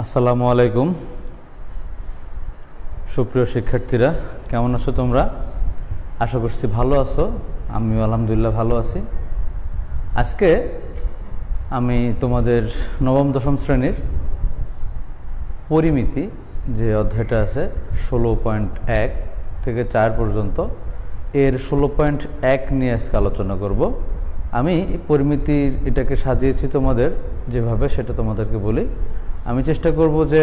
আসসালামু আলাইকুম সুপ্রিয় শিক্ষার্থীরা, কেমন আছো তোমরা? আশা করছি ভালো আছো। আমিও আলহামদুলিল্লাহ ভালো আছি। আজকে আমি তোমাদের নবম দশম শ্রেণীর পরিমিতি যে অধ্যায়টা আছে 16.1 থেকে 4 পর্যন্ত, এর 16.1 নিয়ে আজকে আলোচনা করব। আমি পরিমিতির এটাকে সাজিয়েছি তোমাদের যেভাবে, সেটা তোমাদেরকে বলি। আমি চেষ্টা করব যে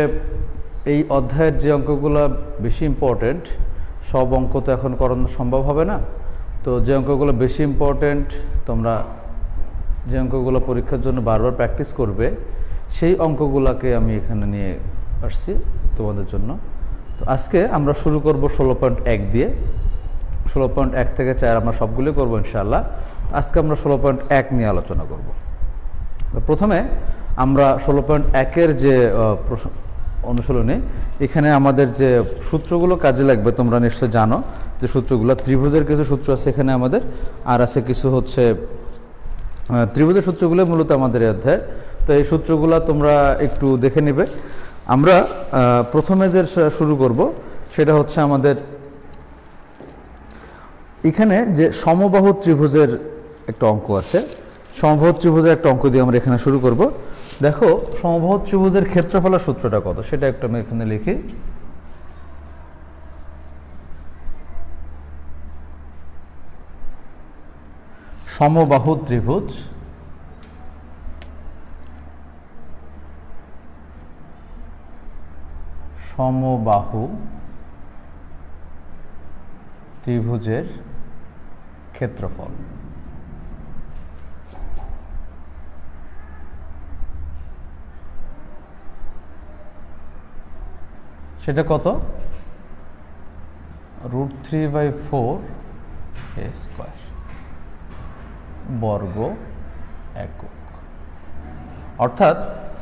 এই অধ্যায়ের যে অঙ্কগুলো বেশি ইম্পর্টেন্ট, সব অঙ্ক তো এখন করানো সম্ভব হবে না, তো যে অঙ্কগুলো বেশি ইম্পর্টেন্ট, তোমরা যে অঙ্কগুলো পরীক্ষার জন্য বারবার প্র্যাকটিস করবে, সেই অঙ্কগুলোকে আমি এখানে নিয়ে আসছি তোমাদের জন্য। তো আজকে আমরা শুরু করব 16.1 দিয়ে। 16.1 থেকে 4 আমরা সবগুলো করব ইনশাআল্লাহ। আজকে আমরা 16.1 নিয়ে আলোচনা করব। প্রথমে আমরা 16.1-এর যে অনুশীলনী, এখানে আমাদের যে সূত্রগুলো কাজে লাগবে তোমরা নিশ্চয় জানো যে সূত্রগুলো, ত্রিভুজের কিছু সূত্র আছে এখানে আমাদের, আর আছে কিছু হচ্ছে ত্রিভুজের সূত্রগুলো মূলত আমাদের এই অধ্যায়। তো এই সূত্রগুলো তোমরা একটু দেখে নেবে। আমরা প্রথমে যে শুরু করব সেটা হচ্ছে আমাদের এখানে যে সমবাহু ত্রিভুজের একটা অঙ্ক আছে। সমবাহু ত্রিভুজের একটা অঙ্ক দিয়ে আমরা এখানে শুরু করব। দেখো সমবাহু ত্রিভুজের ক্ষেত্রফলের সূত্রটা কত সেটা একটু আমি এখানে লিখি। সমবাহু ত্রিভুজ ত্রিভুজের ক্ষেত্রফল। সেটা কত? √3/4 a² বর্গ একক। অর্থাৎ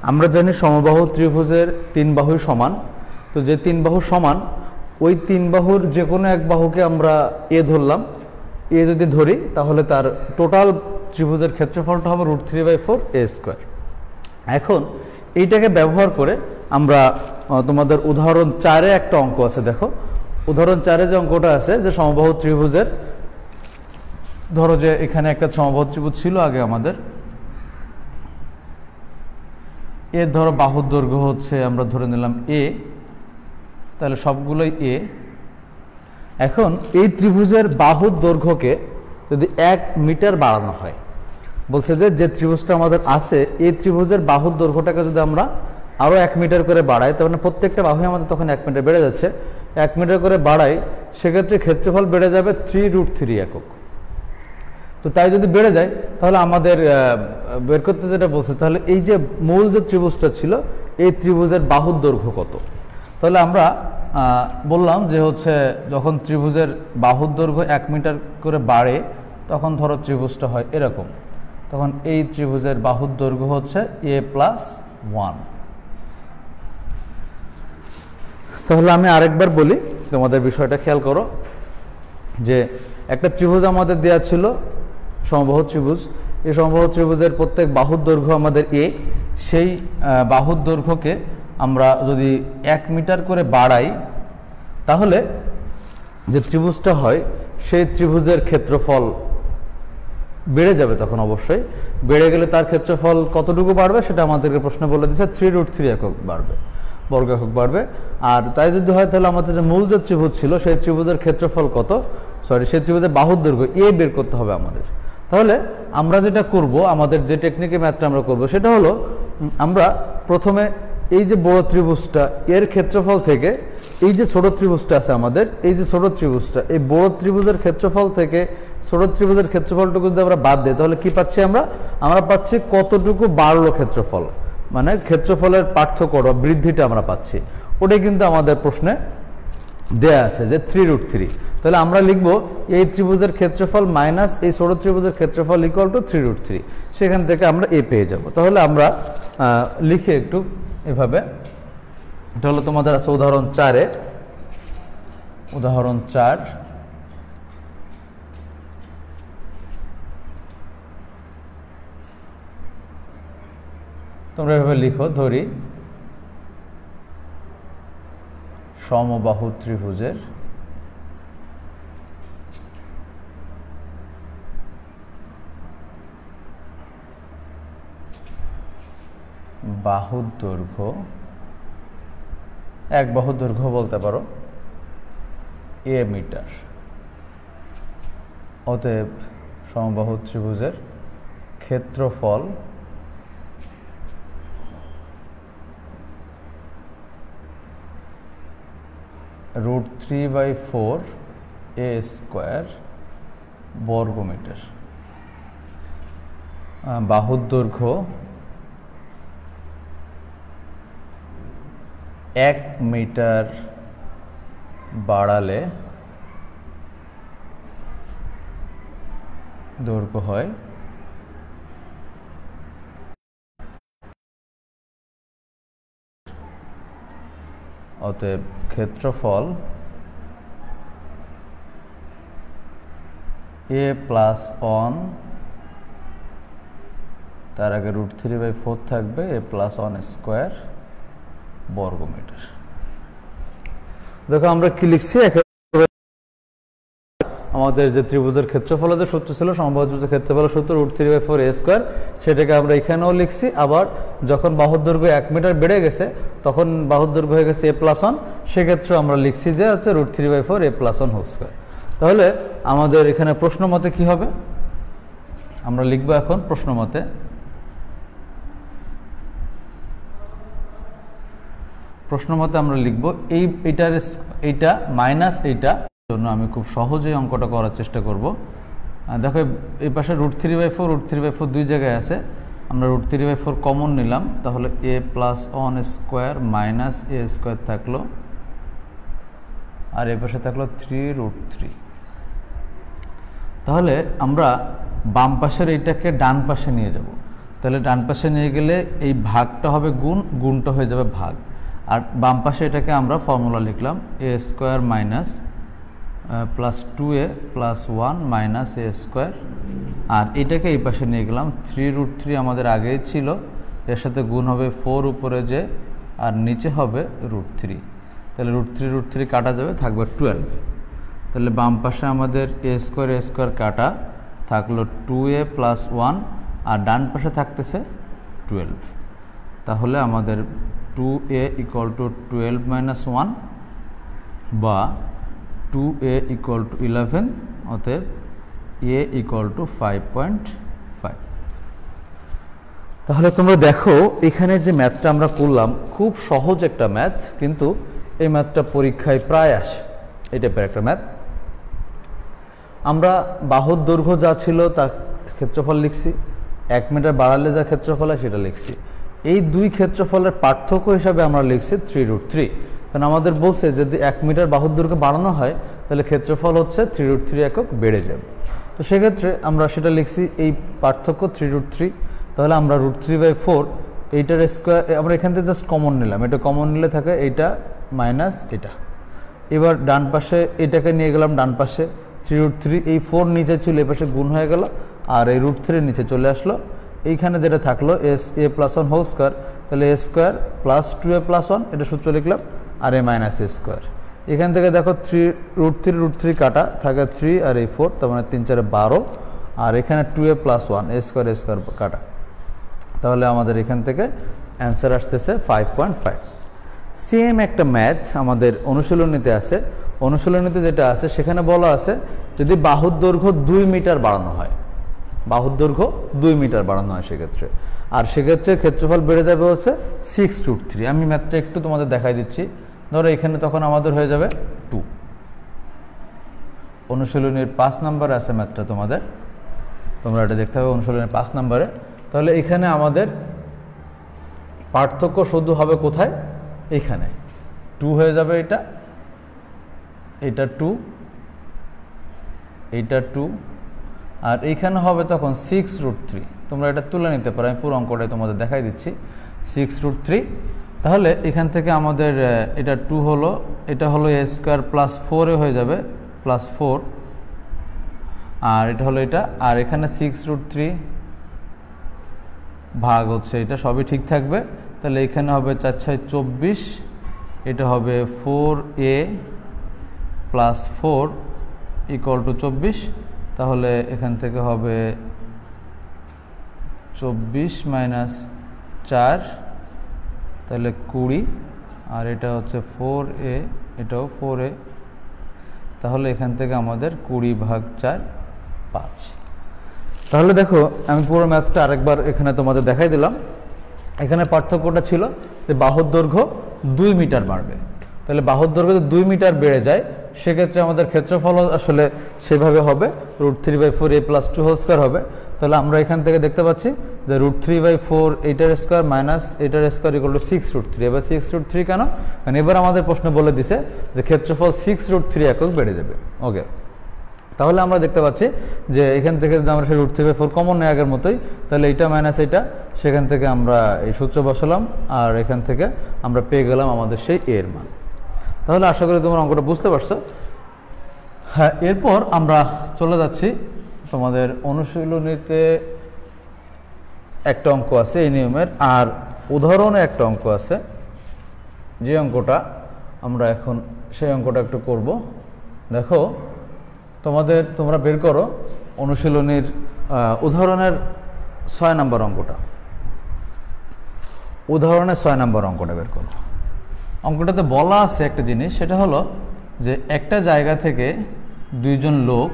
আমরা জানি সমবাহু ত্রিভুজের 3 বাহুই সমান। তো যে 3 বাহু সমান, ওই 3 বাহুর যে কোনো এক বাহুকে আমরা এ ধরলাম। এ যদি ধরি তাহলে তার টোটাল ত্রিভুজের ক্ষেত্রফলটা হবে √3/4 a²। এখন এইটাকে ব্যবহার করে আমরা তোমাদের উদাহরণ 4-এ একটা অঙ্ক আছে। দেখো উদাহরণ 4-এ যে অঙ্কটা আছে, যে সমবাহু ত্রিভুজের, ধরো যে এখানে একটা সমবাহু ত্রিভুজ ছিল আগে আমাদের, এর ধরো বাহুর দৈর্ঘ্য হচ্ছে আমরা ধরে নিলাম এ, তাহলে সবগুলোই এ। এখন এই ত্রিভুজের বাহুর দৈর্ঘ্যকে যদি 1 মিটার বাড়ানো হয়, বলছে যে ত্রিভুজটা আমাদের আছে, এই ত্রিভুজের বাহুর দৈর্ঘ্যটাকে যদি আমরা আরও 1 মিটার করে বাড়াই, তার মানে প্রত্যেকটা বাহু আমাদের তখন 1 মিটার বেড়ে যাচ্ছে। 1 মিটার করে বাড়াই, সেক্ষেত্রে ক্ষেত্রফল বেড়ে যাবে 3√3 একক। তো তাই যদি বেড়ে যায় তাহলে আমাদের বের করতে যেটা বলছে, তাহলে এই যে মূল যে ত্রিভুজটা ছিল, এই ত্রিভুজের বাহুর দৈর্ঘ্য কত। তাহলে আমরা বললাম যে হচ্ছে যখন ত্রিভুজের বাহুর দৈর্ঘ্য 1 মিটার করে বাড়ে, তখন ধরো ত্রিভুজটা হয় এরকম। তখন এই ত্রিভুজের বাহুর দৈর্ঘ্য হচ্ছে a+1। তাহলে আমি আরেকবার বলি, তোমাদের বিষয়টা খেয়াল করো, যে একটা ত্রিভুজ আমাদের দেওয়া ছিল সমবাহু ত্রিভুজ। এই সমবাহু ত্রিভুজের প্রত্যেক বাহুর দৈর্ঘ্য আমাদের এ। সেই বাহুর দৈর্ঘ্যকে আমরা যদি 1 মিটার করে বাড়াই, তাহলে যে ত্রিভুজটা হয় সেই ত্রিভুজের ক্ষেত্রফল বেড়ে যাবে। তখন অবশ্যই বেড়ে গেলে তার ক্ষেত্রফল কতটুকু বাড়বে সেটা আমাদেরকে প্রশ্ন বলে দিচ্ছে, 3√3 একক বাড়বে, বর্গ একক বাড়বে। আর তাই যদি হয় তাহলে আমাদের যে মূল যে ত্রিভুজ ছিল সেই ত্রিভুজের ক্ষেত্রফল কত, সেই ত্রিভুজের বাহুর দৈর্ঘ্য এ বের করতে হবে আমাদের। তাহলে আমরা যেটা করব, আমাদের যে টেকনিকে ম্যাথটা আমরা করব সেটা হলো, আমরা প্রথমে এই যে বড় ত্রিভুজটা, এর ক্ষেত্রফল থেকে এই যে ছোট ত্রিভুজটা আছে আমাদের, এই যে ছোট ত্রিভুজটা, এই বড় ত্রিভুজের ক্ষেত্রফল থেকে ছোট ত্রিভুজের ক্ষেত্রফলটুকু যদি আমরা বাদ দিই, তাহলে কি পাচ্ছি আমরা পাচ্ছি কতটুকু বাড়লো ক্ষেত্রফল, মানে ক্ষেত্রফলের পার্থক্য বা বৃদ্ধিটা আমরা পাচ্ছি। ওটাই কিন্তু আমাদের প্রশ্নে দেয়া আছে যে 3√3। তাহলে আমরা লিখব এই ত্রিভুজের ক্ষেত্রফল মাইনাস এই ছোট ত্রিভুজের ক্ষেত্রফল ইকুয়াল টু 3√3। সেখান থেকে আমরা এ পেয়ে যাব। তাহলে আমরা লিখে একটু এভাবে, এটা হলো তোমাদের আছে উদাহরণ 4-এ। উদাহরণ 4, তোমরা এভাবে লিখো, ধরি সমবাহু ত্রিভুজের বাহুর দৈর্ঘ্য, এক বাহুর দৈর্ঘ্য বলতে পারো a মিটার। অতএব সমবাহু ত্রিভুজের ক্ষেত্রফল √3/4 a স্কয়ার বর্গমিটার। বাহুর দৈর্ঘ্য 1 মিটার বাড়ালে দৈর্ঘ্য হয় অতএব ক্ষেত্রফল a + 1, তার আগে √3/4 থাকবে, a + 1 স্কয়ার বর্গমিটার। দেখো আমরা কি লিখছি, আমাদের যে ত্রিভুজের ক্ষেত্রফলের যে সূত্র ছিল, সমবাহু ত্রিভুজের ক্ষেত্রফলের সূত্র √3/4 a স্কয়ার, সেটাকে আমরা এখানেও লিখছি। আবার যখন বাহুর দৈর্ঘ্য 1 মিটার বেড়ে গেছে তখন বাহুর দৈর্ঘ্য হয়ে গেছে a + 1, সেক্ষেত্রে আমরা লিখছি যে হচ্ছে √3/4 a + 1 হোল স্কয়ার। তাহলে আমাদের এখানে প্রশ্ন মতে কি হবে, আমরা লিখব এখন প্রশ্ন মতে আমরা লিখব এইটা মাইনাস এইটা জন্য আমি খুব সহজেই অঙ্কটা করার চেষ্টা করব। দেখো এই পাশে √3/4 দুই জায়গায় আছে, আমরা √3/4 কমন নিলাম, তাহলে a + 1 square minus a square থাকলো, আর এই পাশে থাকলো 3√3। তাহলে আমরা বাম পাশের এইটাকে ডান পাশে নিয়ে যাব, তাহলে ডান পাশে নিয়ে গেলে এই ভাগটা হবে গুণ, গুণটা হয়ে যাবে ভাগ, আর বাম পাশে এটাকে আমরা ফর্মুলা লিখলাম a square minus +2a + 1 minus a square, আর এটাকে এই পাশে নিয়ে গেলাম 3√3 আমাদের আগেই ছিল, এর সাথে গুণ হবে 4 উপরে যে, আর নিচে হবে √3, তাহলে √3 কাটা যাবে, থাকবে 12। তাহলে বাম পাশে আমাদের a স্কয়ার কাটা থাকলো 2a + 1, আর ডান পাশে থাকতেছে 12। তাহলে আমাদের 2a = 12 - 1 বা 2a = 11, অতএব a = 5.5। তাহলে তোমরা দেখো এখানে যে ম্যাথটা আমরা করলাম খুব সহজ একটা ম্যাথ, কিন্তু এই ম্যাথটা পরীক্ষায় প্রায় আসে, এই টাইপের একটা ম্যাথ। আমরা বাহুর দৈর্ঘ্য যা ছিল তার ক্ষেত্রফল লিখছি, 1 মিটার বাড়ালে যা ক্ষেত্রফল হয় সেটা লিখছি। এই দুই ক্ষেত্রফলের পার্থক্য হিসাবে আমরা লিখছি 3√3, কারণ আমাদের বলছে যদি 1 মিটার বাহুর দৈর্ঘ্য বাড়ানো হয় তাহলে ক্ষেত্রফল হচ্ছে 3√3 একক বেড়ে যাবে। তো সেক্ষেত্রে আমরা সেটা লিখছি, এই পার্থক্য 3√3। তাহলে আমরা √3/4 এইটার স্কয়ার, আমরা এখান থেকে জাস্ট কমন নিলাম, এটা কমন নিলে থাকে এইটা মাইনাস এটা। এবার ডান পাশে এটাকে নিয়ে গেলাম ডান পাশে, 3√3, এই 4 নিচে ছিল, এই পাশে গুণ হয়ে গেল, আর এই √3 নিচে চলে আসলো। এইখানে যেটা থাকলো a + 1 হোল স্কয়ার, তাহলে a স্কয়ার + 2a + 1, এটা সূত্র লিখলাম, আর a - a স্কয়ার। এখান থেকে দেখো √3 কাটা থাকে 3 আর এই 4, তার মানে 3 × 4 = 12, আর এখানে 2a + 1 a স্কয়ার কাটা, তাহলে আমাদের এখান থেকে অ্যান্সার আসতেছে 5.5। সেম একটা ম্যাথ আমাদের অনুশীলনীতে আছে। অনুশীলনীতে যেটা আছে সেখানে বলা আছে যদি বাহুর দৈর্ঘ্য 2 মিটার বাড়ানো হয়, বাহুর দৈর্ঘ্য 2 মিটার বাড়ানো হয় সেক্ষেত্রে, আর সেক্ষেত্রে ক্ষেত্রফল বেড়ে যাবে হচ্ছে 6√3। আমি ম্যাথটা একটু তোমাদের দেখাই দিচ্ছি। ধরো এখানে তখন আমাদের হয়ে যাবে 2। অনুশীলনীর 5 নম্বরে আছে ম্যাথটা তোমাদের, তোমরা এটা দেখতে হবে অনুশীলনের 5 নম্বরে। তাহলে এখানে আমাদের পার্থক্য শুধু হবে কোথায়, এইখানে 2 হয়ে যাবে, এটা 2, এইটা 2, আর এইখানে হবে তখন 6√3। তোমরা এটা তুলে নিতে পারো, আমি পুরো অঙ্কটাই তোমাদের দেখাই দিচ্ছি, 6√3। তাহলে এখান থেকে আমাদের এটা 2 হলো, এটা হলো a স্কয়ার + 4 হয়ে যাবে, +4, আর এটা হলো এটা, আর এখানে 6√3 ভাগ হচ্ছে এটা, সবই ঠিক থাকবে। তাহলে এখানে হবে 4 × 6 = 24, এটা হবে 4a প্লাস 4 ইকুয়াল টু 24। তাহলে এখান থেকে হবে 24 মাইনাস 4, তাহলে 20, আর এটা হচ্ছে 4a, এটাও 4a, তাহলে এখান থেকে আমাদের 20/4 5। তাহলে দেখো আমি পুরো ম্যাথটা আরেকবার এখানে তোমাদের দেখাই দিলাম। এখানে পার্থক্যটা ছিল যে বাহুর দৈর্ঘ্য 2 মিটার বাড়বে, তাহলে বাহুর দৈর্ঘ্য যদি 2 মিটার বেড়ে যায় সেক্ষেত্রে আমাদের ক্ষেত্রফল আসলে সেভাবে হবে √3/4a + 2 হোল স্কয়ার হবে। তাহলে আমরা এখান থেকে দেখতে পাচ্ছি যে √3/4 এইটার স্কয়ার মাইনাস এইটার স্কয়ার ইকুয়াল টু 6√3। এবার 6√3 কেন? কারণ এবার আমাদের প্রশ্ন বলে দিছে যে ক্ষেত্রফল 6√3 একক বেড়ে যাবে। ওকে, তাহলে আমরা দেখতে পাচ্ছি যে এখান থেকে যদি আমরা সেই √3/4 কমন নেই আগের মতোই, তাহলে এইটা মাইনাস এইটা, সেখান থেকে আমরা এই সূত্র বসালাম আর এখান থেকে আমরা পেয়ে গেলাম আমাদের সেই এর মান। তাহলে আশা করি তোমরা অঙ্কটা বুঝতে পারছো। হ্যাঁ, এরপর আমরা চলে যাচ্ছি তোমাদের অনুশীলনীতে একটা অঙ্ক আছে এই নিয়মের, আর উদাহরণে একটা অঙ্ক আছে, যে অঙ্কটা আমরা এখন সেই অঙ্কটা একটু করব। দেখো তোমরা বের করো অনুশীলনীর উদাহরণের 6 নম্বর অঙ্কটা। উদাহরণের 6 নম্বর অঙ্কটা বের করো। অঙ্কটাতে বলা আছে একটা জিনিস, সেটা হলো যে একটা জায়গা থেকে দুইজন লোক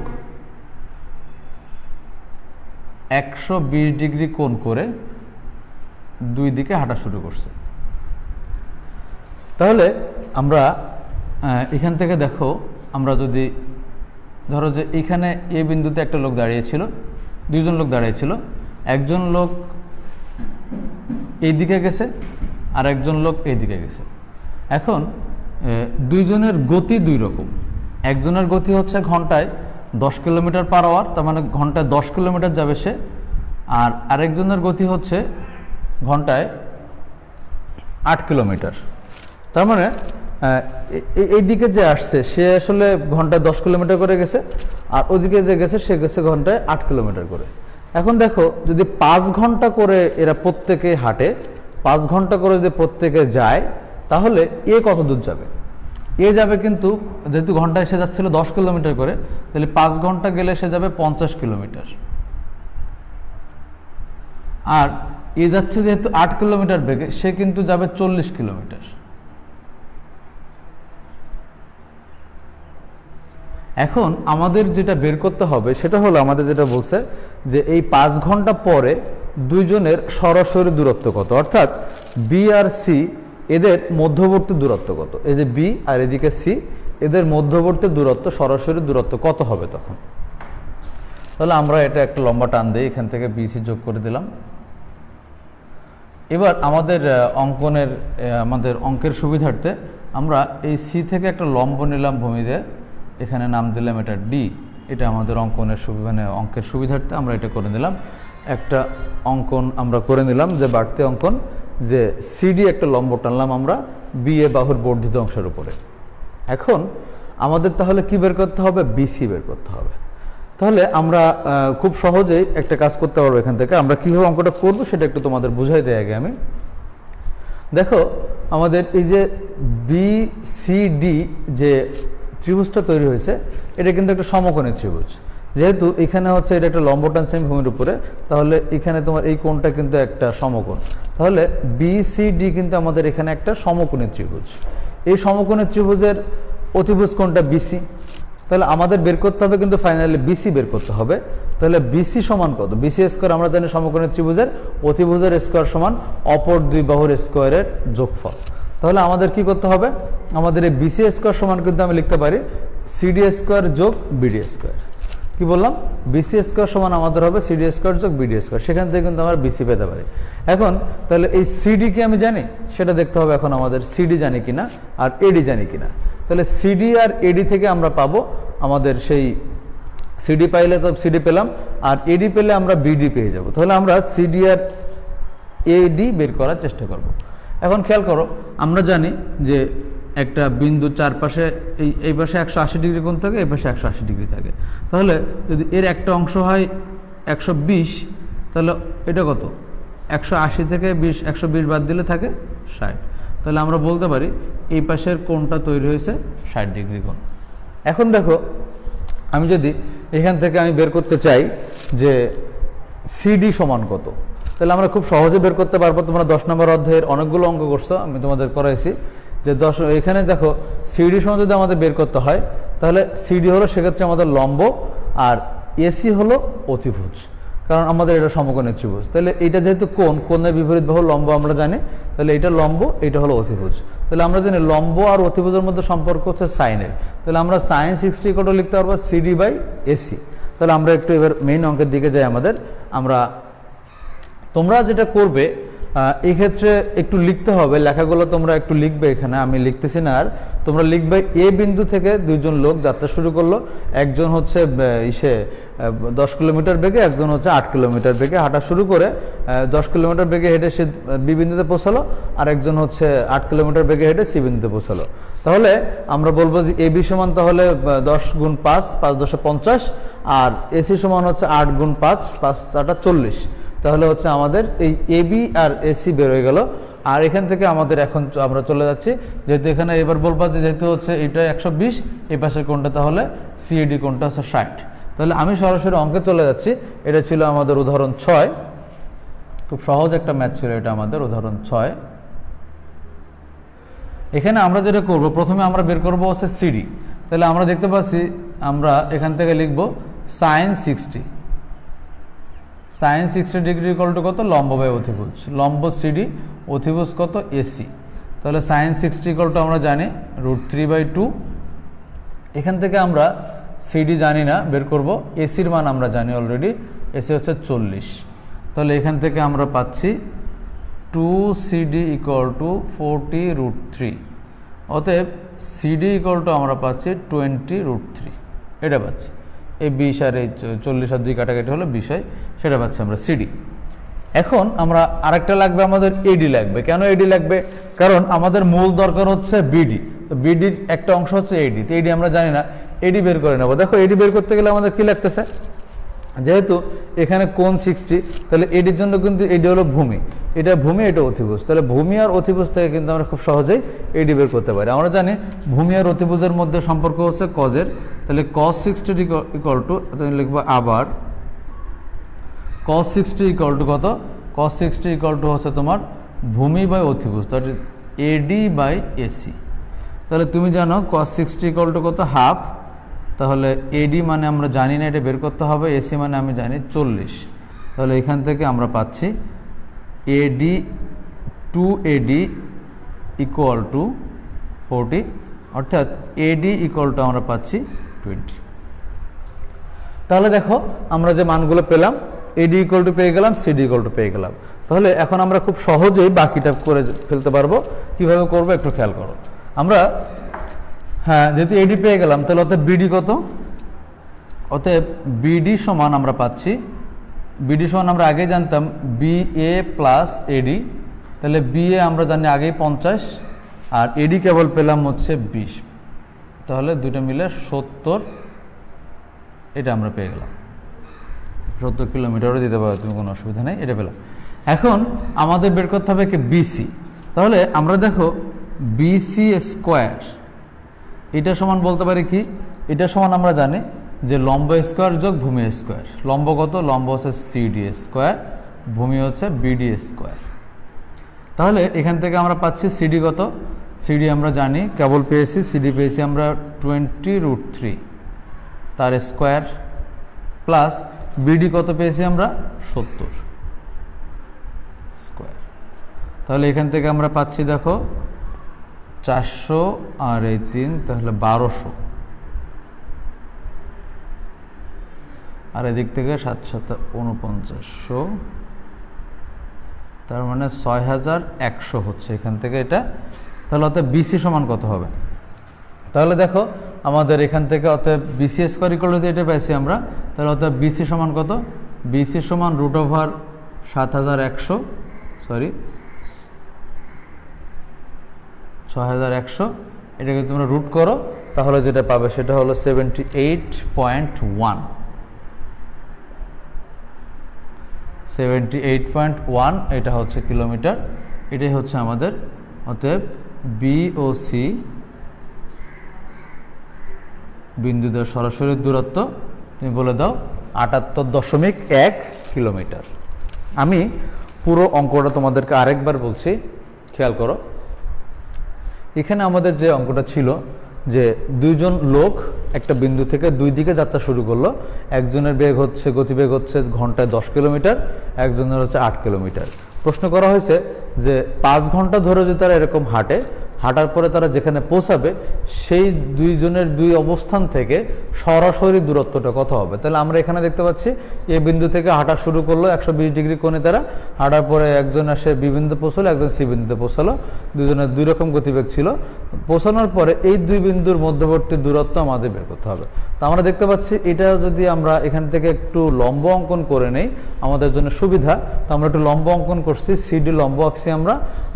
120 ডিগ্রি কোণ করে দুই দিকে হাঁটা শুরু করছে। তাহলে আমরা এখান থেকে দেখো, আমরা যদি ধরো যে এখানে এ বিন্দুতে একটা লোক দাঁড়িয়েছিল, দুইজন লোক দাঁড়িয়েছিল, একজন লোক এই দিকে গেছে আর একজন লোক এই দিকে গেছে। এখন দুইজনের গতি দুই রকম। একজনের গতি হচ্ছে ঘন্টায় 10 কিলোমিটার/আওয়ার, তার মানে ঘন্টায় 10 কিলোমিটার যাবে সে, আর আরেকজনের গতি হচ্ছে ঘন্টায় 8 কিলোমিটার। তার মানে এই দিকে যে আসছে সে আসলে ঘন্টায় 10 কিলোমিটার করে গেছে, আর ওদিকে যে গেছে সে গেছে ঘন্টায় 8 কিলোমিটার করে। এখন দেখো যদি 5 ঘন্টা করে এরা প্রত্যেকে হাঁটে, 5 ঘন্টা করে যদি প্রত্যেকে যায়, তাহলে এ কত দূর যাবে? এ যাবে কিন্তু যেহেতু ঘন্টায় সে যাচ্ছিল 10 কিলোমিটার করে, তাহলে 5 ঘন্টা গেলে সে যাবে 50 কিলোমিটার। আর এ যাচ্ছে যেহেতু 8 কিলোমিটার বেগে, সে কিন্তু যাবে 40 কিলোমিটার। এখন আমাদের যেটা বের করতে হবে সেটা হলো, আমাদের যেটা বলছে যে এই 5 ঘন্টা পরে দুইজনের সরাসরি দূরত্ব কত, অর্থাৎ বি আর সি এদের মধ্যবর্তী দূরত্ব কত। এই যে বি আর এদিকে সি, এদের মধ্যবর্তী দূরত্ব, সরাসরি দূরত্ব কত হবে তখন। তাহলে আমরা এটা একটা লম্বা টান দিই, এখান থেকে বিসি যোগ করে দিলাম। এবার আমাদের অঙ্কের সুবিধার্থে আমরা এই সি থেকে একটা লম্ব নিলাম ভূমিতে, এখানে নাম দিলাম এটা ডি। এটা আমাদের অঙ্কের সুবিধার্থে আমরা এটা করে নিলাম। একটা অঙ্কন আমরা করে নিলাম যে বাড়তি অঙ্কন, যে সিডি একটা লম্ব টানলাম আমরা বি এ বাহুর বর্ধিত অংশের উপরে। এখন আমাদের তাহলে কি বের করতে হবে? বিসি বের করতে হবে। তাহলে আমরা খুব সহজেই একটা কাজ করতে পারবো। এখান থেকে আমরা কীভাবে অঙ্কটা করবো সেটা একটু তোমাদের বুঝাই দেয় আগে আমি। দেখো আমাদের এই যে বিসিডি যে ত্রিভুজটা তৈরি হয়েছে, এটা কিন্তু একটা সমকোণী ত্রিভুজ। যেহেতু এখানে হচ্ছে এটা একটা লম্ব টানছে ভূমির উপরে, তাহলে এখানে তোমার এই কোণটা কিন্তু একটা সমকোণ। তাহলে বিসিডি কিন্তু আমাদের এখানে একটা সমকোণী ত্রিভুজ। এই সমকোণী ত্রিভুজের অতিভুজ কোণটা বিসি। তাহলে আমাদের বের করতে হবে কিন্তু ফাইনালি বিসি বের করতে হবে। তাহলে বিসি সমান কত? বিসি স্কোয়ার আমরা জানি সমকোণী ত্রিভুজের অতিভুজের স্কোয়ার সমান অপর দুই বাহুর স্কোয়ারের যোগফল। তাহলে আমাদের কি করতে হবে? আমাদের এই বিসি স্কোয়ার সমান কিন্তু আমি লিখতে পারি সিডি স্কোয়ার যোগ বিডি স্কোয়ার। কি বললাম? বিসি স্কোয়ার সমান আমাদের হবে সিডি স্কোয়ার যোগ বিডি স্কোয়ার। সেখান থেকে কিন্তু আমরা বিসি পেতে পারি। এখন তাহলে এই সিডি কি আমি জানি সেটা দেখতে হবে। এখন আমাদের সিডি জানি কিনা আর এডি জানি কিনা। তাহলে সিডি আর এডি থেকে আমরা পাবো আমাদের সেই সিডি পাইলে তো সিডি পেলাম, আর এডি পেলে আমরা বিডি পেয়ে যাব। তাহলে আমরা সিডি আর এডি বের করার চেষ্টা করব। এখন খেয়াল করো, আমরা জানি যে একটা বিন্দু চারপাশে এই পাশে 180 ডিগ্রি কোণ থাকে, এই পাশে 180 ডিগ্রি থাকে। তাহলে যদি এর একটা অংশ হয় 120, তাহলে এটা কত? 180 থেকে 120 বাদ দিলে থাকে 60। তাহলে আমরা বলতে পারি এই পাশের কোণটা তৈরি হয়েছে 60 ডিগ্রি কোণ। এখন দেখো আমি যদি এখান থেকে আমি বের করতে চাই যে সিডি সমান কত, তাহলে আমরা খুব সহজে বের করতে পারবো। তোমরা 10 নম্বর অধ্যায়ের অনেকগুলো অঙ্ক করছো, আমি তোমাদের করাইছি যে এখানে দেখো সিডি সমান যদি আমাদের বের করতে হয় তাহলে সিডি হলো সেক্ষেত্রে আমাদের লম্ব আর এসি হলো অতিভুজ, কারণ আমাদের এটা সমকোণী ত্রিভুজ। তাহলে এটা যেহেতু কোণের বিপরীত বাহু লম্ব আমরা জানি, তাহলে এটা লম্ব, এটা হলো অতিভুজ। তাহলে আমরা জানি লম্ব আর অতিভুজের মধ্যে সম্পর্ক হচ্ছে সাইনের, তাহলে আমরা sin 60 কত লিখতে পারবো সিডি বাই এসি। তাহলে আমরা একটু এবার মেইন অঙ্কের দিকে যাই। তোমরা যেটা করবে এই ক্ষেত্রে একটু লিখতে হবে, লেখাগুলো তোমরা একটু লিখবে, এখানে আমি লিখতেছি না আর। তোমরা লিখবে এ বিন্দু থেকে দুইজন লোক যাত্রা শুরু করলো, একজন হচ্ছে 10 কিলোমিটার বেগে, একজন হচ্ছে 8 কিলোমিটার বেগে হাঁটা শুরু করে 10 কিলোমিটার বেগে হেঁটে সে বি বিন্দুতে পৌঁছালো, আর একজন হচ্ছে 8 কিলোমিটার বেগে হেঁটে সি বিন্দুতে পৌঁছালো। তাহলে আমরা বলবো যে এ বি সমান তাহলে 10 গুণ 5, 5 10 50, আর এসি সমান হচ্ছে 8 গুণ 5, 5 8 40। তাহলে হচ্ছে আমাদের এই এবি আর এসি বের হয়ে গেল। আর এখান থেকে আমাদের এখন আমরা চলে যাচ্ছি, যেহেতু এখানে এবার বলবো যে যেহেতু হচ্ছে এটা 120, এই পাশের কোণটা তাহলে সিএডি কোণটা হচ্ছে 60। তাহলে আমি সরাসরি অঙ্কে চলে যাচ্ছি। এটা ছিল আমাদের উদাহরণ 6, খুব সহজ একটা ম্যাথ ছিল এটা আমাদের উদাহরণ 6। এখানে আমরা যেটা করব, প্রথমে আমরা বের করব হচ্ছে সিডি। তাহলে আমরা দেখতে পাচ্ছি আমরা এখান থেকে লিখব sin 60, sin 60 degree equal to কত, লম্ব বাই অতিভুজ, লম্ব সিডি, অতিভুজ কত এসি। তাহলে sin 60 ইকুয়াল টু আমরা জানি √3/2। এখান থেকে আমরা সিডি জানি না, বের করব এসির মান আমরা জানি অলরেডি, এসি হচ্ছে 40। তাহলে এখান থেকে আমরা পাচ্ছি 2CD ইকুয়াল টু 40√3। অতএব সিডি ইকুয়াল টু আমরা পাচ্ছি 20√3, এটা পাচ্ছি। এই 20 আর এই 40 আর 2 কাটাকাটি হলো 20 হয়, সেটা পাচ্ছি আমরা সিডি। এখন আমরা আরেকটা লাগবে, আমাদের এডি লাগবে। কেন এডি লাগবে? কারণ আমাদের মূল দরকার হচ্ছে বিডি, তো বিডির একটা অংশ হচ্ছে এডি, তো এডি আমরা জানি না, এডি বের করে নেব। দেখো এডি বের করতে গেলে আমাদের কি লাগতেছে, যেহেতু এখানে কোণ 60, তাহলে এডির জন্য কিন্তু এডি হলো ভূমি, এটা ভূমি, এটা অতিভুজ। তাহলে ভূমি আর অতিভুজ থেকে কিন্তু আমরা খুব সহজেই এডি বের করতে পারি। আমরা জানি ভূমি আর অতিভুজের মধ্যে সম্পর্ক হচ্ছে কজের, তাহলে cos 60 ইকুয়াল টু, লিখবো আবার cos 60 ইকুয়াল টু কত, cos 60 ইকুয়াল টু হচ্ছে তোমার ভূমি বাই অতিভুজ, that is AD by AC. তাহলে তুমি জানো cos 60 ইকুয়াল টু কত, হাফ। তাহলে এডি মানে আমরা জানি না, এটা বের করতে হবে, এসি মানে আমি জানি 40। তাহলে এখান থেকে আমরা পাচ্ছি এডি 2AD ইকুয়াল টু 40, অর্থাৎ এডি ইকুয়াল টু আমরা পাচ্ছি 20। তাহলে দেখো আমরা যে মানগুলো পেলাম, এডি ইকুয়াল টু পেয়ে গেলাম, সিডি ইকুয়াল টু পেয়ে গেলাম। তাহলে এখন আমরা খুব সহজেই বাকিটা করে ফেলতে পারবো। কিভাবে করবো একটু খেয়াল করো। আমরা যেহেতু এডি পেয়ে গেলাম, তাহলে অতএব বিডি কত, অতএব বিডি সমান আমরা পাচ্ছি, বিডি সমান আমরা আগে জানতাম BA প্লাস এডি। তাহলে BA আমরা জানি আগেই 50, আর এডি কেবল পেলাম হচ্ছে 20। তাহলে দুইটা মিলে 70, এটা আমরা পেয়ে গেলাম। 70 কিলোমিটারও দিতে পারো তুমি, কোনো অসুবিধা নেই, এটা পেলাম। এখন আমাদের বের করতে হবে কি BC। তাহলে আমরা দেখো BC স্কোয়ার, এটা সমান বলতে পারি কি, এটা সমান আমরা জানি যে লম্ব স্কোয়ার যোগ ভূমি স্কোয়ার। লম্ব কত, লম্ব হচ্ছে সিডি স্কোয়ার, ভূমি হচ্ছে বিডি স্কোয়ার। তাহলে এখান থেকে আমরা পাচ্ছি সিডি কত, সিডি আমরা জানি, কেবল পেয়েছি সিডি পেয়েছি আমরা 20√3 তার স্কোয়ার, প্লাস বিডি কত পেয়েছি আমরা 70 স্কোয়ার। তাহলে এখান থেকে আমরা পাচ্ছি দেখো 400 আর এই 3, তাহলে 1200, আর এদিক থেকে 7 7 4900, তার মানে 6100 হচ্ছে এখান থেকে এটা। তাহলে অতএব বিসি সমান কত হবে? তাহলে দেখো আমাদের এখান থেকে অতএব বিসি স্কোয়ার ইকুয়াল টু এটা পাইছি আমরা। তাহলে অতএব বিসি সমান কত, বিসি সমান √7100, সরি 6100, এটাকে তোমরা রুট করো, তাহলে যেটা পাবে সেটা হলো 78.1, 78.1, এটা হচ্ছে কিলোমিটার। এটাই হচ্ছে আমাদের অতএব বি ও সি বিন্দুদের সরাসরি দূরত্ব তুমি বলে দাও ৭৮.১ কিলোমিটার। আমি পুরো অঙ্কটা তোমাদেরকে আরেকবার বলছি, খেয়াল করো। এখানে আমাদের যে অঙ্কটা ছিল যে দুইজন লোক একটা বিন্দু থেকে দুই দিকে যাত্রা শুরু করলো, একজনের বেগ হচ্ছে গতিবেগ হচ্ছে ঘন্টায় 10 কিলোমিটার, একজনের হচ্ছে 8 কিলোমিটার। প্রশ্ন করা হয়েছে যে 5 ঘন্টা ধরে যদি তারা এরকম হাঁটার পরে তারা যেখানে পৌঁছাবে সেই দুইজনের দুই অবস্থান থেকে সরাসরি দূরত্বটা কত হবে। তাহলে আমরা এখানে দেখতে পাচ্ছি এই বিন্দু থেকে হাঁটা শুরু করলো 120 ডিগ্রি কোণে, তারা হাঁটার পরে একজন আসে বি বিন্দুতে পৌঁছালো, একজন সি বিন্দুতে পৌঁছালো, দুজনের দুই রকম গতিবেগ ছিল। পৌঁছানোর পরে এই দুই বিন্দুর মধ্যবর্তী দূরত্ব আমাদের বের করতে হবে। তো আমরা দেখতে পাচ্ছি এটা যদি আমরা এখান থেকে একটু লম্ব অঙ্কন করে নেই আমাদের জন্য সুবিধা, তো আমরা একটু লম্ব অঙ্কন করছি, সিডি লম্ব আঁকছি আমরা,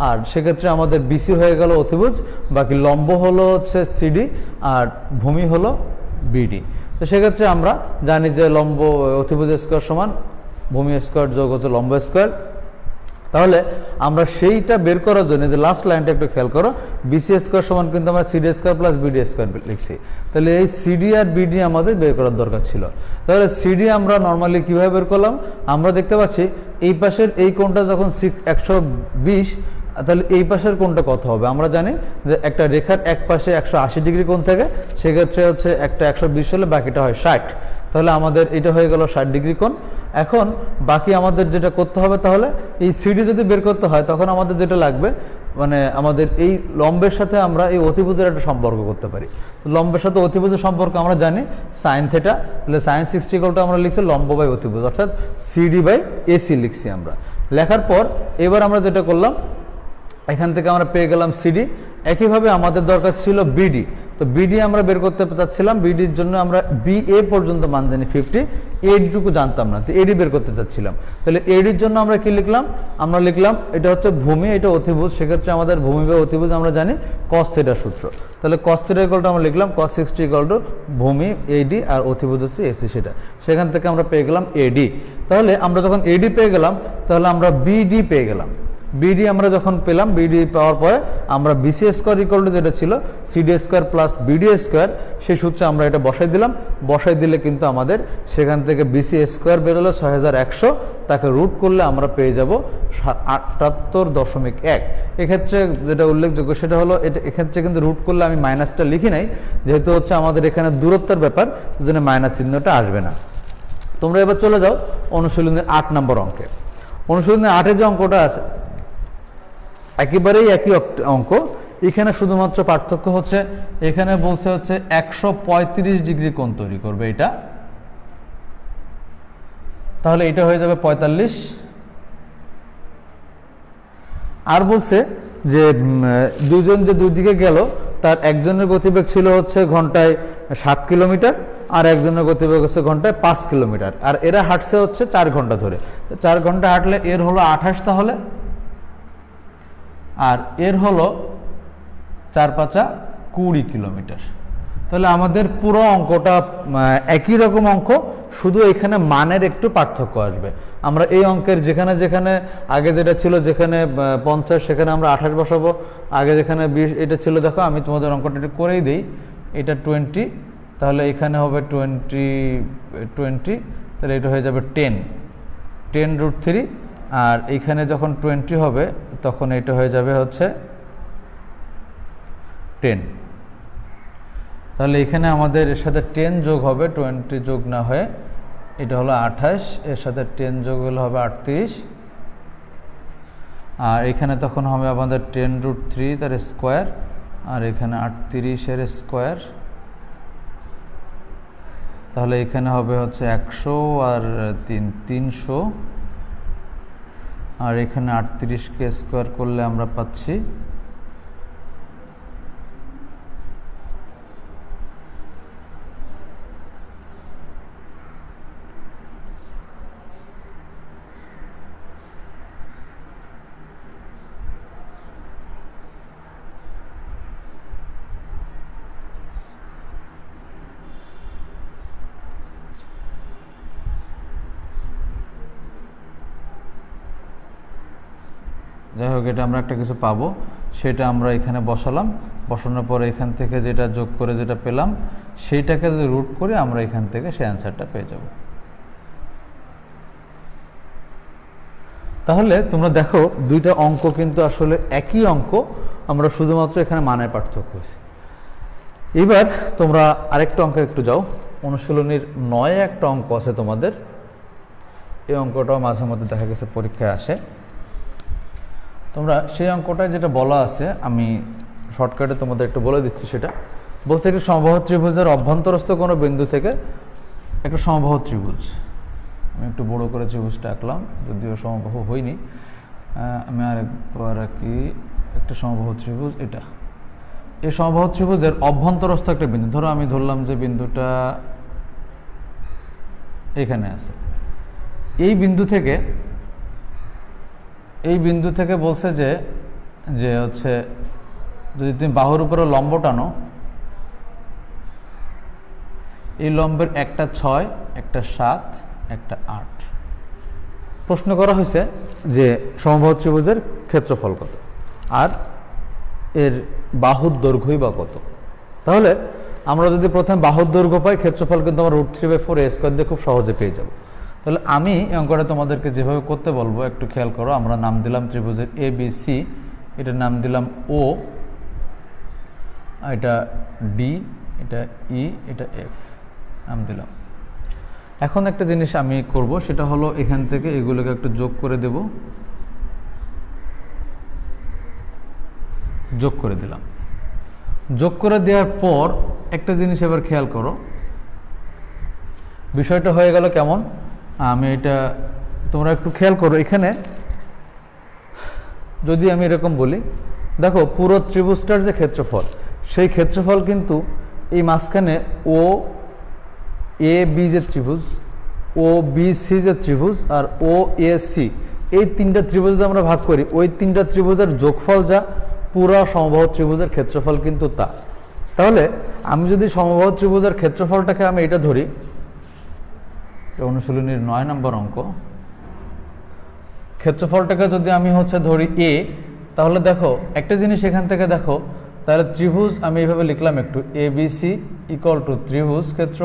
আর সেক্ষেত্রে আমাদের বিসি হয়ে গেল অতিভুজ, বাকি লম্ব হলো হচ্ছে সিডি আর ভূমি হলো বিডি। তো সেক্ষেত্রে আমরা জানি যে লম্ব অতিভুজ স্কোয়ার সমান ভূমি স্কোয়ার যোগ হচ্ছে লম্ব স্কোয়ার। তাহলে আমরা সেইটা বের করার জন্য যে লাস্ট লাইনটা একটু খেয়াল করো, বিসি স্কোয়ার সমান কিন্তু আমরা CD square plus BD square লিখছি। তাহলে এই সিডি আর বিডি আমাদের বের করার দরকার ছিল। তাহলে সিডি আমরা নর্মালি কীভাবে বের করলাম, আমরা দেখতে পাচ্ছি এই পাশের এই কোণটা যখন 120, তাহলে এই পাশের কোণটা কত হবে। আমরা জানি যে একটা রেখার এক পাশে 180 ডিগ্রি কোণ থেকে, সেক্ষেত্রে হচ্ছে একটা 120 হলে বাকিটা হয় 60। তাহলে আমাদের এটা হয়ে গেল 60 ডিগ্রি কোণ। এখন বাকি আমাদের যেটা করতে হবে, তাহলে এই সিডি যদি বের করতে হয় তখন আমাদের যেটা লাগবে, মানে আমাদের এই লম্বের সাথে আমরা এই অতিভুজের একটা সম্পর্ক করতে পারি। তো লম্বের সাথে অতিভুজের সম্পর্ক আমরা জানি সাইন থিটা, তাহলে সাইন 60 আমরা লিখছি লম্ব বাই অতিভুজ, অর্থাৎ সিডি বাই এসি লিখছি আমরা। লেখার পর এবার আমরা যেটা করলাম, এখান থেকে আমরা পেয়ে গেলাম সিডি। একইভাবে আমাদের দরকার ছিল বিডি, তো বিডি আমরা বের করতে চাচ্ছিলাম। বিডির জন্য আমরা বিএ পর্যন্ত মান জানি 50, এডিটুকু জানতাম না, তো এডি বের করতে চাচ্ছিলাম। তাহলে এডির জন্য আমরা কি লিখলাম, আমরা লিখলাম এটা হচ্ছে ভূমি, এটা অতিভুজ, সেক্ষেত্রে আমাদের ভূমি বা অতিভুজ আমরা জানি কস থিটার সূত্র। তাহলে কস থিটা ইকুয়ালটা আমরা লিখলাম cos 60 ইকুয়াল টু ভূমি এডি আর অতিভুজ হচ্ছে এসি, সেটা সেখান থেকে আমরা পেয়ে গেলাম এডি। তাহলে আমরা যখন এডি পেয়ে গেলাম, তাহলে আমরা বিডি পেয়ে গেলাম। বিডি আমরা যখন পেলাম, বিডি পাওয়ার পরে আমরা বিসি স্কোয়ার ইকুয়াল টু যেটা ছিল CD square plus BD square, সেই সূত্রে আমরা এটা বসাই দিলাম। বসাই দিলে কিন্তু আমাদের সেখান থেকে বিসি স্কোয়ার বেরোলো 6100, তাকে রুট করলে আমরা পেয়ে যাব 78.1। এক্ষেত্রে যেটা উল্লেখযোগ্য সেটা হলো এটা, এক্ষেত্রে কিন্তু রুট করলে আমি মাইনাসটা লিখি নাই, যেহেতু হচ্ছে আমাদের এখানে দূরত্বের ব্যাপার, যেন মাইনাস চিহ্নটা আসবে না। তোমরা এবার চলে যাও অনুশীলনের 8 নম্বর অঙ্কে। অনুশীলনের 8-এ যে অঙ্কটা আছে একেবারেই একই অঙ্ক, এখানে শুধুমাত্র পার্থক্য হচ্ছে এখানে বলছে হচ্ছে 135 ডিগ্রি কোণ তৈরি করবে এটা, তাহলে এটা হয়ে যাবে 45। আর বলছে যে দুজন যে দুই দিকে গেল তার একজনের গতিবেগ ছিল হচ্ছে ঘন্টায় 7 কিলোমিটার আর একজনের গতিবেগ হচ্ছে ঘন্টায় 5 কিলোমিটার, আর এরা হাঁটছে হচ্ছে 4 ঘন্টা ধরে। 4 ঘন্টা হাঁটলে এর হলো 28, তাহলে আর এর হলো 4 5 20 কিলোমিটার। তাহলে আমাদের পুরো অঙ্কটা একই রকম অঙ্ক, শুধু এখানে মানের একটু পার্থক্য আসবে। আমরা এই অঙ্কের যেখানে যেখানে আগে যেটা ছিল যেখানে 50 সেখানে আমরা 28 বসাবো, আগে যেখানে 20 এটা ছিল, দেখো আমি তোমাদের অঙ্কটা একটু করেই দিই, এটা 20, তাহলে এখানে হবে 20, তাহলে এটা হয়ে যাবে 10√3, আর এইখানে যখন 20 হবে তখন এটা হয়ে যাবে হচ্ছে 10। তাহলে এখানে আমাদের এর সাথে 10 যোগ হবে, 20 যোগ না হয়ে এটা হলো 28, এর সাথে 10 যোগ হলে হবে 38, আর এখানে তখন হবে আমাদের 10√3 তার স্কোয়ার, আর এখানে 38 এর স্কোয়ার, তাহলে এখানে হবে হচ্ছে 100 আর 300, আর এখানে 38কে স্কোয়ার করলে আমরা পাচ্ছি যাই হোক এটা আমরা একটা কিছু পাবো, সেটা আমরা এখানে বসালাম, বসানোর পরে এখান থেকে যেটা যোগ করে যেটা পেলাম সেইটাকে যদি রুট করি আমরা এখান থেকে সেই অ্যান্সারটা পেয়ে যাব। তাহলে তোমরা দেখো দুইটা অঙ্ক কিন্তু আসলে একই অঙ্ক, আমরা শুধুমাত্র এখানে মানের পার্থক্য হয়েছে। এবার তোমরা আরেকটা অঙ্ক একটু যাও, অনুশীলনীর 9 একটা অঙ্ক আছে তোমাদের। এই অঙ্কটাও মাঝে মধ্যে দেখা গেছে পরীক্ষায় আসে। তোমরা সেই অঙ্কটায় যেটা বলা আছে আমি শর্টকাটে তোমাদের একটু বলে দিচ্ছি। সেটা বলছে একটি সমবাহু ত্রিভুজের অভ্যন্তরস্থ কোনো বিন্দু থেকে একটা সমবাহু ত্রিভুজ, আমি একটু বড় করে ত্রিভুজটা আঁকলাম, যদিও সমবাহু হয়নি, আমি আরেকবার আঁকি। একটা সমবাহু ত্রিভুজ, এটা এই সমবাহু ত্রিভুজের অভ্যন্তরস্থ একটা বিন্দু, ধরো আমি ধরলাম যে বিন্দুটা এখানে আছে। এই বিন্দু থেকে বলছে যে হচ্ছে যদি তুমি বাহুর উপরে লম্ব টানো, এই লম্বের একটা 6, একটা 7, একটা 8। প্রশ্ন করা হয়েছে যে সমবাহু ত্রিভুজের ক্ষেত্রফল কত আর এর বাহুর দৈর্ঘ্যই বা কত। তাহলে আমরা যদি প্রথমে বাহুর দৈর্ঘ্য পাই, ক্ষেত্রফল কিন্তু আমরা √3/4a² দিয়ে খুব সহজে পেয়ে যাব। তাহলে আমি এই অঙ্কটা তোমাদেরকে যেভাবে করতে বলবো একটু খেয়াল করো। আমরা নাম দিলাম ত্রিভুজের ABC, এটার নাম দিলাম O, এটা D, এটা E, এটা F নাম দিলাম। এখন একটা জিনিস আমি করব, সেটা হলো এখান থেকে এগুলোকে একটু যোগ করে দেব, যোগ করে দিলাম। যোগ করে দেওয়ার পর একটা জিনিস এবার খেয়াল করো, বিষয়টা হয়ে গেল কেমন। আমি এটা তোমরা একটু খেয়াল করো, এখানে যদি আমি এরকম বলি, দেখো পুরো ত্রিভুজটার যে ক্ষেত্রফল, সেই ক্ষেত্রফল কিন্তু এই মাঝখানে ও এ বি যে ত্রিভুজ, ও বি সি যে ত্রিভুজ, আর ও এ সি, এই তিনটা ত্রিভুজ যদি আমরা ভাগ করি, ওই তিনটা ত্রিভুজের যোগফল যা পুরো সমবাহু ত্রিভুজের ক্ষেত্রফল কিন্তু তা। তাহলে আমি যদি সমবাহু ত্রিভুজের ক্ষেত্রফলটাকে আমি এটা ধরি, অনুশীলনীর 9 নম্বর অঙ্ক, ক্ষেত্রফলটাকে যদি আমি ধরি এ, তাহলে দেখো একটা জিনিস এখান থেকে দেখো, তাহলে ত্রিভুজ আমি এইভাবে লিখলাম একটু, ABC ইকুয়াল টু ত্রিভুজ ক্ষেত্র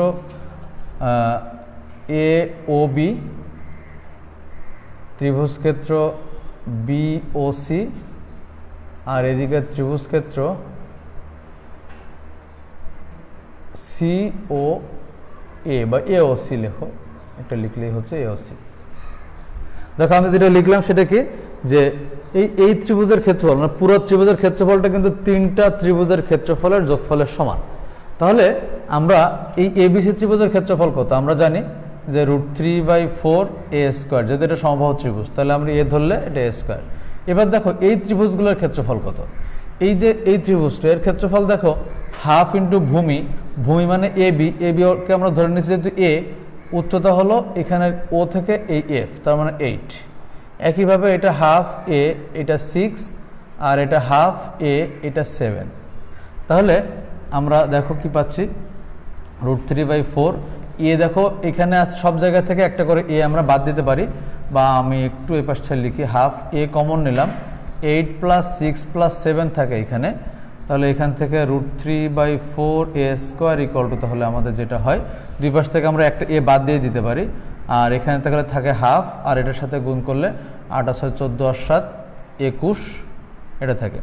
AOB, ত্রিভুজ ক্ষেত্র BOC, আর এদিকে ত্রিভুজ ক্ষেত্র COA বা AOC লেখো, এটা লিখলেই হচ্ছে AOC। দেখো আমি যেটা লিখলাম সেটা কি, যে এই ত্রিভুজের ক্ষেত্রফল মানে পুরো ত্রিভুজের ক্ষেত্রফলটা কিন্তু তিনটা ত্রিভুজের ক্ষেত্রফলের যোগফলের সমান। তাহলে আমরা এই ABC ত্রিভুজের ক্ষেত্রফল কত আমরা জানি যে √3/4a², যেহেতু এটা সমবাহু ত্রিভুজ, তাহলে আমরা এ ধরলে এটা a²। এবার দেখো এই ত্রিভুজগুলোর ক্ষেত্রফল কত, এই যে এই ত্রিভুজটা এর ক্ষেত্রফল দেখো হাফ ইন্টু ভূমি, ভূমি মানে AB কে আমরা ধরে নিচ্ছি যেহেতু এ, উচ্চতা হলো এখানে ও থেকে এই F, তার মানে 8। একইভাবে এটা হাফ এ, এটা 6, আর এটা হাফ এ, এটা 7। তাহলে আমরা দেখো কি পাচ্ছি, √3/4 এ। দেখো এখানে সব জায়গা থেকে একটা করে এ আমরা বাদ দিতে পারি, বা আমি একটু এই পাশটা লিখি, হাফ এ কমন নিলাম, 8 + 6 + 7 থাকে এখানে, তাহলে এখান থেকে √3/4a² ইকুয়াল টু, তাহলে আমাদের যেটা হয় দুই পাশ থেকে আমরা একটা এ বাদ দিয়ে দিতে পারি, আর এখানে তাহলে থাকে হাফ, আর এটার সাথে গুণ করলে 8 × 6 = 14, আর 7 21 এটা থাকে।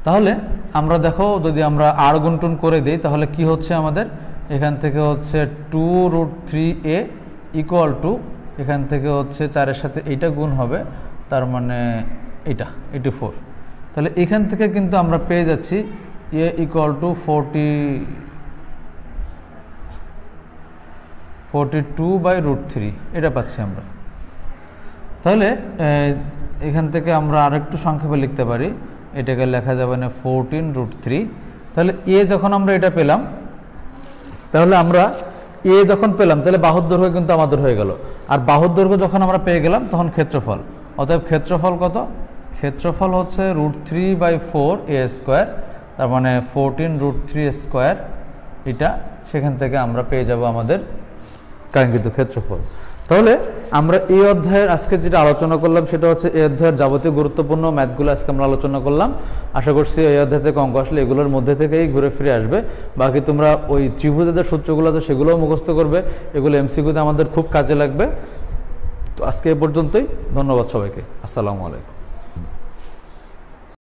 তাহলে আমরা দেখো যদি আমরা আর গুণটুন করে দিই, তাহলে কি হচ্ছে আমাদের, এখান থেকে হচ্ছে 2√3a ইকুয়াল টু, এখান থেকে হচ্ছে 4-এর সাথে এইটা গুণ হবে, তার মানে এটা 84। তাহলে এখান থেকে কিন্তু আমরা পেয়ে যাচ্ছি a ইকুয়াল টু 42/√3, এটা পাচ্ছি আমরা। তাহলে এখান থেকে আমরা আরেকটু সংক্ষেপে লিখতে পারি, এটাকে লেখা যাবে না 14√3। তাহলে এ যখন আমরা এটা পেলাম, তাহলে আমরা এ যখন পেলাম তাহলে বাহুর দৈর্ঘ্য কিন্তু আমাদের হয়ে গেল, আর বাহুর দৈর্ঘ্য যখন আমরা পেয়ে গেলাম তখন ক্ষেত্রফল, অতএব ক্ষেত্রফল কত, ক্ষেত্রফল হচ্ছে √3/4a², তার মানে 14√3² এটা, সেখান থেকে আমরা পেয়ে যাব আমাদের কাঙ্ক্ষিত ক্ষেত্রফল। তাহলে আমরা এই অধ্যায়ের আজকে যেটা আলোচনা করলাম সেটা হচ্ছে এই অধ্যায়ের যাবতীয় গুরুত্বপূর্ণ ম্যাথগুলো আজকে আমরা আলোচনা করলাম। আশা করছি এই অধ্যায় থেকে অঙ্ক আসলে এগুলোর মধ্যে থেকেই ঘুরে ফিরে আসবে। বাকি তোমরা ওই ত্রিভুজের সূত্রগুলো আছে সেগুলোও মুখস্থ করবে, এগুলো এমসিকিউতে আমাদের খুব কাজে লাগবে। তো আজকে এ পর্যন্তই, ধন্যবাদ সবাইকে, আসসালামু আলাইকুম।